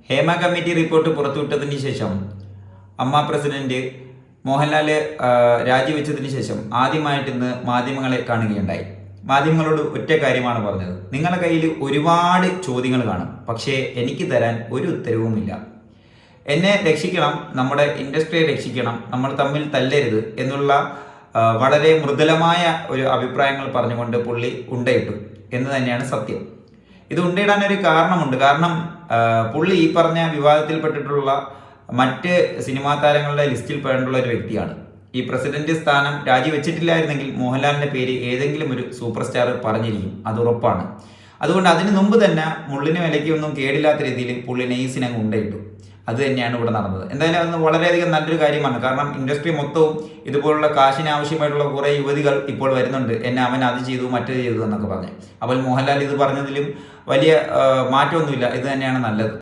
Hema committee report പുറത്തുവിട്ടതിന് ശേഷം അമ്മ president Mohanlal രാജിവെച്ചതിന് ശേഷം ആദ്യമായിട്ട് ഇന്ന് മാധ്യമങ്ങളെ കാണുകയുണ്ടായി. മാധ്യമങ്ങളോട് ഒറ്റ കാര്യമാണ് പറഞ്ഞത്. നിങ്ങളുടെ കയ്യിൽ ഒരുപാട് ചോദ്യങ്ങൾ കാണും, പക്ഷേ എനിക്ക് തരാൻ ഒരു ഉത്തരവുമില്ല. എന്നെ രക്ഷിക്കണം, നമ്മുടെ ഇൻഡസ്ട്രിയെ രക്ഷിക്കണം, നമ്മൾ തമ്മിൽ തല്ലരുത് എന്നുള്ള വളരെ മൃദുലമായ ഒരു അഭിപ്രായങ്ങൾ പറഞ്ഞുകൊണ്ട് പുള്ളി ഉണ്ടയിട്ടു എന്ന് തന്നെയാണ് സത്യം. ഇത് ഉണ്ടയിടാനൊരു കാരണമുണ്ട്. കാരണം പുള്ളി ഈ പറഞ്ഞ വിവാദത്തിൽപ്പെട്ടിട്ടുള്ള മറ്റ് സിനിമാ താരങ്ങളുടെ ലിസ്റ്റിൽ പെടേണ്ടുള്ള ഒരു വ്യക്തിയാണ്. ഈ പ്രസിഡന്റ് സ്ഥാനം രാജിവെച്ചിട്ടില്ലായിരുന്നെങ്കിൽ മോഹൻലാലിന്റെ പേര് ഏതെങ്കിലും ഒരു സൂപ്പർ സ്റ്റാർ പറഞ്ഞിരിക്കും, അത് ഉറപ്പാണ്. അതുകൊണ്ട് അതിന് മുമ്പ് തന്നെ മുള്ളിന് വിലയ്ക്കൊന്നും കേടില്ലാത്ത രീതിയിൽ പുള്ളി നെയ്സിനങ്ങ് ഉണ്ടയിട്ടു. അത് തന്നെയാണ് ഇവിടെ നടന്നത്. എന്തായാലും അത് വളരെയധികം നല്ലൊരു കാര്യമാണ്. കാരണം ഇൻഡസ്ട്രി മൊത്തവും ഇതുപോലുള്ള കാശിന് ആവശ്യമായിട്ടുള്ള കുറേ യുവതികൾ ഇപ്പോൾ വരുന്നുണ്ട്. എന്നെ അവൻ അത് ചെയ്തു മറ്റേത് ചെയ്തു എന്നൊക്കെ പറഞ്ഞ്. അപ്പോൾ മോഹൻലാൽ ഇത് പറഞ്ഞതിലും വലിയ മാറ്റമൊന്നുമില്ല. ഇത് തന്നെയാണ് നല്ലത്.